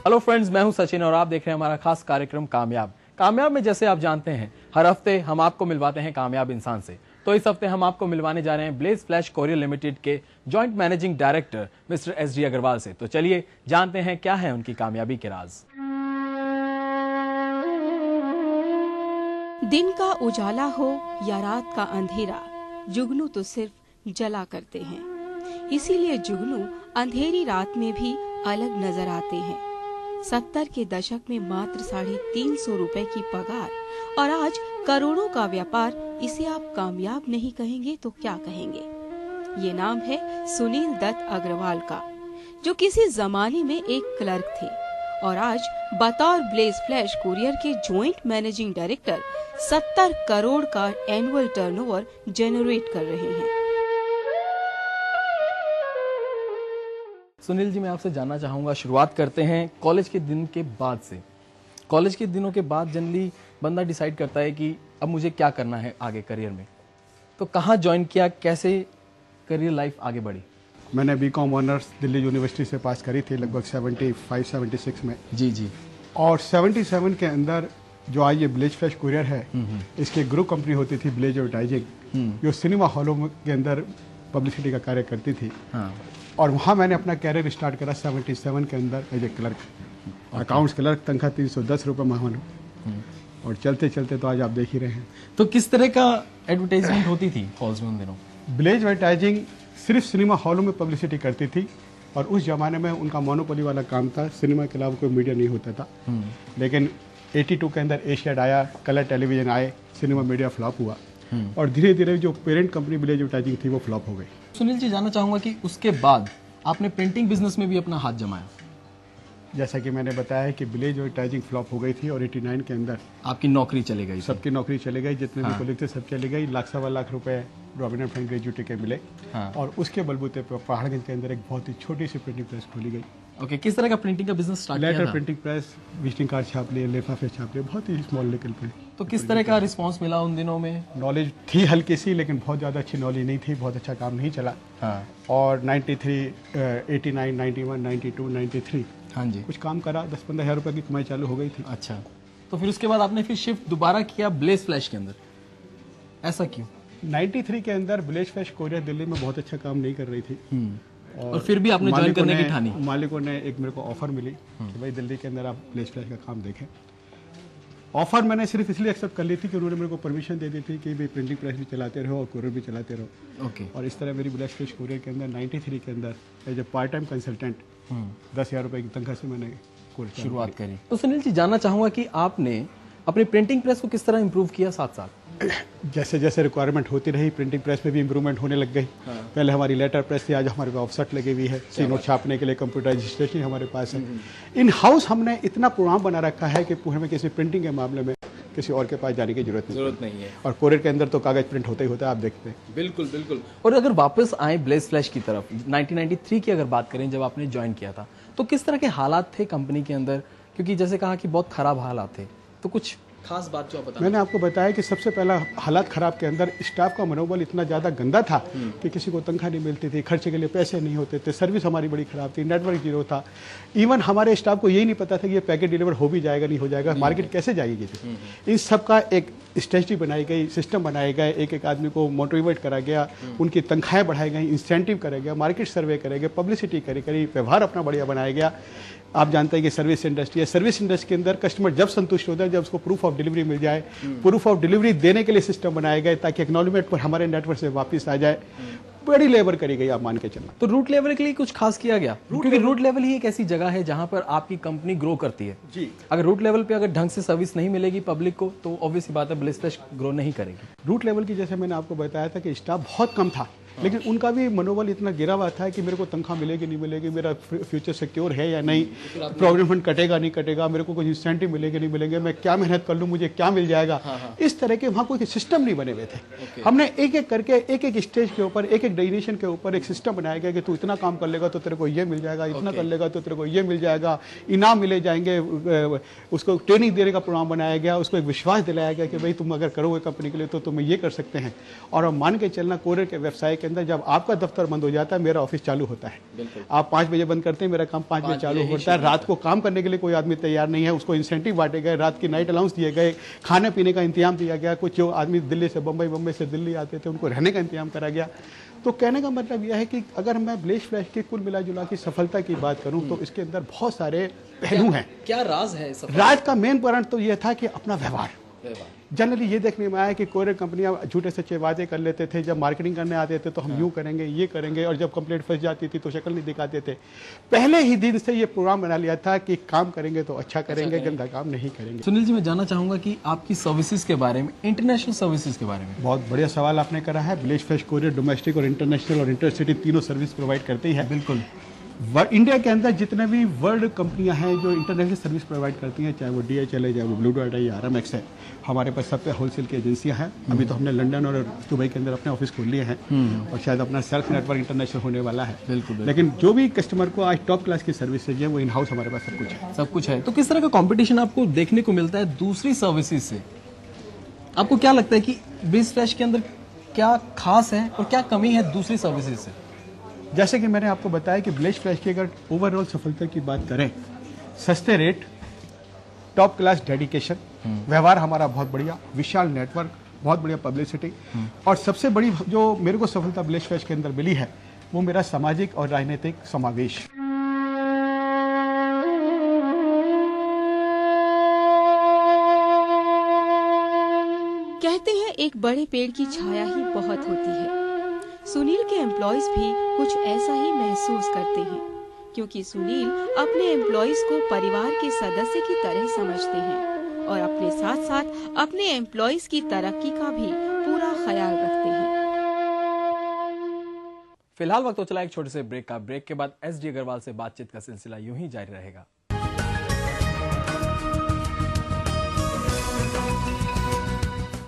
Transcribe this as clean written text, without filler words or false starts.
Hello friends, मैं हूं सचिन और आप देख रहे हैं हमारा खास कार्यक्रम कामयाब। कामयाब में जैसे आप जानते हैं हर हफ्ते हम आपको मिलवाते हैं कामयाब इंसान से। तो इस हफ्ते हम आपको मिलवाने जा रहे हैं ब्लेज फ्लैश कोरियर लिमिटेड के joint managing director mister SD Agarwal से। तो चलिए जानते हैं क्या है उनकी कामयाबी के राज। दिन का उजाला हो या रात का अंधेरा, जुगनू तो सिर्फ जला करते हैं। इसीलिए जुगनू अंधेरी रात में भी अलग नजर आते हैं। 70 के दशक में मात्र 350 रुपए की पगार और आज करोड़ों का व्यापार, इसे आप कामयाब नहीं कहेंगे तो क्या कहेंगे? ये नाम है सुनील दत्त अग्रवाल का, जो किसी जमाने में एक क्लर्क थे और आज बतौर ब्लेज फ्लैश कुरियर के जॉइंट मैनेजिंग डायरेक्टर 70 करोड़ का एनुअल टर्नओवर जनरेट कर रहे हैं। सुनील जी, मैं आपसे जानना चाहूँगा, शुरुआत करते हैं कॉलेज के दिन के बाद से। कॉलेज के दिनों के बाद जनरली बंदा डिसाइड करता है कि अब मुझे क्या करना है आगे करियर में। तो कहाँ ज्वाइन किया, कैसे करियर लाइफ आगे बढ़ी? मैंने BCom ऑनर्स दिल्ली यूनिवर्सिटी से पास करी थी लगभग 75-76 में। जी। और 77 के अंदर जो आज ये ब्लेज फ्लैश कुरियर है, इसकी ग्रुप कंपनी होती थी ब्लेज एडवर्टाइजिंग, जो सिनेमा हॉलों के अंदर पब्लिसिटी का कार्य करती थी। हाँ। और वहाँ मैंने अपना कैरियर स्टार्ट करा 77 के अंदर as a clerk, accounts clerk, तनख्वाह 310 रुपये माह। और चलते चलते तो आज आप देख ही रहे हैं। तो किस तरह का एडवर्टाइजमेंट होती थी हॉल्स में उन दिनों? ब्लेज एडवर्टाइजिंग सिर्फ सिनेमा हॉलों में पब्लिसिटी करती थी और उस जमाने में उनका मोनोपोली वाला काम था, सिनेमा के अलावा कोई मीडिया नहीं होता था। लेकिन 82 के अंदर एशियाड आया, कलर टेलीविजन आए, सिनेमा मीडिया फ्लॉप हुआ और धीरे धीरे जो पेरेंट कंपनी ब्लेज एडवर्टाइजिंग थी वो फ्लॉप हो गई। सुनील जी, जानना चाहूंगा कि उसके बाद आपने प्रिंटिंग बिजनेस में भी अपना हाथ जमाया। जैसा कि मैंने बताया कि ब्लेज एडवर्टाइजिंग फ्लॉप हो गई थी और 89 के अंदर आपकी नौकरी चली गई, सबकी नौकरी चली गई, जितने भी कोलिग थे सब चली गई। लाख सवा लाख रुपए प्रोविडेंट फंड ग्रेजुएटी के मिले। और उसके बलबूते पर पहाड़गंज के अंदर एक बहुत ही छोटी सी प्रिंटिंग प्रेस खोली गई। ओके, किस तरह का प्रिंटिंग का बिजनेस स्टार्ट किया था? Letter printing press, visiting card छाप लिए, लिफाफे छाप लिए, बहुत ही स्मॉल लेवल पे। तो किस तरह का रिस्पांस मिला उन दिनों में? नॉलेज थी हल्की सी, लेकिन बहुत ज़्यादा अच्छी नॉलेज नहीं थी, बहुत अच्छा काम नहीं चला। और 93, 89, 91, 92, 93 हाँ जी, कुछ काम करा, 10-15 हज़ार रुपये की कमाई चालू हो गई थी। अच्छा, तो फिर उसके बाद आपने फिर शिफ्ट दोबारा किया ब्लेज फ्लैश के अंदर, ऐसा क्यों? 93 के अंदर ब्लेज फ्लैश कोरियर दिल्ली में बहुत अच्छा काम नहीं कर रही थी। और फिर भी आपने ज्वाइन करने की ठानी? मालिकों ने एक मेरे को ऑफर मिली कि भाई दिल्ली के अंदर आप ब्लेज फ्लैश का काम देखें। ऑफर मैंने सिर्फ इसलिए एक्सेप्ट कर ली थी कि उन्होंने मेरे को परमिशन दे दी थी कि भाई प्रिंटिंग प्रेस भी चलाते रहो और कोरियर भी चलाते रहो। ओके। और इस तरह मेरी ब्लेज फ्लैश कोरियर के अंदर 93 के अंदर as a part time consultant 10,000 रुपये की तनख्वाह से मैंने शुरुआत करी। तो सुनील जी, जानना चाहूँगा कि आपने अपनी प्रिंटिंग प्रेस को किस तरह इम्प्रूव किया साथ साथ? जैसे जैसे रिक्वायरमेंट होती रही, प्रिंटिंग प्रेस में भी इम्प्रूवमेंट होने लग गई। पहले हमारी लेटर प्रेस थी, आज हमारे पास ऑफसेट लगी हुई है, सी नोट छापने के लिए कंप्यूटराइज्ड स्टेशनरी हमारे पास है। इन हाउस हमने इतना प्रोग्राम बना रखा है कि हमें किसी प्रिंटिंग के मामले में किसी और के पास जाने की जरूरत नहीं है। और कोरियर के अंदर तो कागज प्रिंट होता ही होता है, आप देखते हैं। बिल्कुल। और अगर वापस आए ब्लेज फ्लैश की तरफ, 1993 की अगर बात करें, जब आपने ज्वाइन किया था, तो किस तरह के हालात थे कंपनी के अंदर? क्योंकि जैसे कहा कि बहुत खराब हालात थे, तो कुछ खास बात जो आप बताएं। मैंने आपको बताया कि सबसे पहला हालात खराब के अंदर स्टाफ का मनोबल इतना ज़्यादा गंदा था कि किसी को तनख्वाह नहीं मिलती थी, खर्चे के लिए पैसे नहीं होते थे, सर्विस हमारी बड़ी खराब थी, नेटवर्क जीरो था। इवन हमारे स्टाफ को यही नहीं पता था कि ये पैकेट डिलीवर हो भी जाएगा नहीं हो जाएगा, मार्केट कैसे जाएगी थी। इन सब का एक स्ट्रेटजी बनाई गई, सिस्टम बनाए गए, एक एक आदमी को मोटिवेट करा गया, उनकी तनख्वाहें बढ़ाई गई, इंसेंटिव करे गया, मार्केट सर्वे करे गए, पब्लिसिटी करी, व्यवहार अपना बढ़िया बनाया गया। आप जानते हैं कि सर्विस इंडस्ट्री है, सर्विस इंडस्ट्री के अंदर कस्टमर जब संतुष्ट होता है जब उसको प्रूफ ऑफ डिलीवरी मिल जाए, प्रूफ ऑफ डिलीवरी देने के लिए सिस्टम बनाए गए ताकि एक्नॉलेजमेंट पर हमारे नेटवर्क से वापस आ जाए। बड़ी लेबर करी गई, आप मान के चलना। तो रूट लेवल के लिए कुछ खास किया गया? क्योंकि रूट लेवल ही एक ऐसी जगह है जहां पर आपकी कंपनी ग्रो करती है जी। अगर रूट लेवल पे अगर ढंग से सर्विस नहीं मिलेगी पब्लिक को, तो ऑब्वियस बात है ब्लेज फ्लैश ग्रो नहीं करेगी। रूट लेवल की जैसे मैंने आपको बताया था कि स्टाफ बहुत कम था, लेकिन उनका भी मनोबल इतना गिरा हुआ था कि मेरे को तनख्वाह मिलेगी नहीं मिलेगी, मेरा फ्यूचर सिक्योर है या नहीं, प्रोविडेंट फंड कटेगा नहीं कटेगा, मेरे को कुछ इंसेंटिव मिलेंगे नहीं मिलेंगे, मैं क्या मेहनत कर लूँ मुझे क्या मिल जाएगा। इस तरह के वहाँ कोई सिस्टम नहीं बने हुए थे। हमने एक एक करके एक एक स्टेज के ऊपर, एक एक डेजिनेशन के ऊपर एक सिस्टम बनाया गया कि तू इतना काम कर लेगा तो तेरे को ये मिल जाएगा, इतना कर लेगा तो तेरे को ये मिल जाएगा, इनाम मिले जाएंगे। उसको ट्रेनिंग देने का प्रोग्राम बनाया गया, उसको एक विश्वास दिलाया गया कि भाई तुम अगर करोगे कंपनी के लिए तो तुम ये कर सकते हैं। और अब मान के चलना कोरियर के व्यवसाय के अंदर जब आपका दफ्तर बंद हो जाता है, मेरा ऑफिस चालू होता है। आप 5 बजे बंद करते हैं, मेरा काम 5 बजे चालू होता है। रात को काम करने के लिए कोई आदमी तैयार नहीं है, उसको इंसेंटिव बांटे गए, रात की नाइट अलाउंस दिए गए, खाने पीने का इंतजाम दिया गया। कुछ जो आदमी दिल्ली से बम्बई से दिल्ली आते थे, उनको रहने का इंतजाम करा गया। तो कहने का मतलब यह है कि अगर मैं ब्लेश फ्लैश की कुल मिला जुला की सफलता की बात करूं तो इसके अंदर बहुत सारे पहलू हैं। क्या राज है इस राज का मेन पॉइंट तो यह था कि अपना व्यवहार। जनरली ये देखने में आया कि कोरियर कंपनियां झूठे सच्चे वादे कर लेते थे, जब मार्केटिंग करने आते थे तो हम यूं करेंगे, ये करेंगे, और जब कंप्लेंट फंस जाती थी तो शक्ल नहीं दिखाते थे। पहले ही दिन से ये प्रोग्राम बना लिया था कि काम करेंगे तो अच्छा करेंगे, गंदा काम नहीं करेंगे। सुनील जी, मैं जानना चाहूंगा कि आपकी सर्विसेज के बारे में, इंटरनेशनल सर्विसेज के बारे में। बहुत बढ़िया सवाल आपने करा है। ब्लेश फ्लैश कोरियर डोमेस्टिक और इंटरनेशनल और इंटरसिटी तीनों सर्विस प्रोवाइड करती है। बिल्कुल। इंडिया के अंदर जितने भी वर्ल्ड कंपनियां हैं जो इंटरनेशनल सर्विस प्रोवाइड करती हैं, चाहे वो DHL है, चाहे वो ब्लू डॉट है या RMX है, हमारे पास सब पे होलसेल की एजेंसियां हैं। अभी तो हमने लंदन और दुबई के अंदर अपने ऑफिस खोल लिए हैं और शायद अपना सेल्फ नेटवर्क इंटरनेशनल होने वाला है। बिल्कुल। लेकिन जो भी कस्टमर को आज टॉप क्लास की सर्विसेज है वो इन हाउस हमारे पास सब कुछ है। सब कुछ है। तो किस तरह का कंपटीशन आपको देखने को मिलता है दूसरी सर्विसेज से? आपको क्या लगता है कि ब्लेश फ्लैश के अंदर क्या खास है और क्या कमी है दूसरी सर्विसेज से? जैसे कि मैंने आपको बताया कि ब्लेश फ्लैश की अगर ओवरऑल सफलता की बात करें, सस्ते रेट, टॉप क्लास डेडिकेशन, व्यवहार हमारा बहुत बढ़िया, विशाल नेटवर्क, बहुत बढ़िया पब्लिसिटी, और सबसे बड़ी जो मेरे को सफलता ब्लेश फ्लैश के अंदर मिली है वो मेरा सामाजिक और राजनीतिक समावेश। कहते हैं एक बड़े पेड़ की छाया ही बहुत होती है। सुनील के एम्प्लॉयज भी कुछ ऐसा ही महसूस करते हैं, क्योंकि सुनील अपने एम्प्लॉयज को परिवार के सदस्य की तरह समझते हैं और अपने साथ साथ अपने एम्प्लॉयज की तरक्की का भी पूरा ख्याल रखते हैं। फिलहाल वक्त हो चला एक छोटे से ब्रेक का। ब्रेक के बाद SD अग्रवाल से बातचीत का सिलसिला यूं ही जारी रहेगा।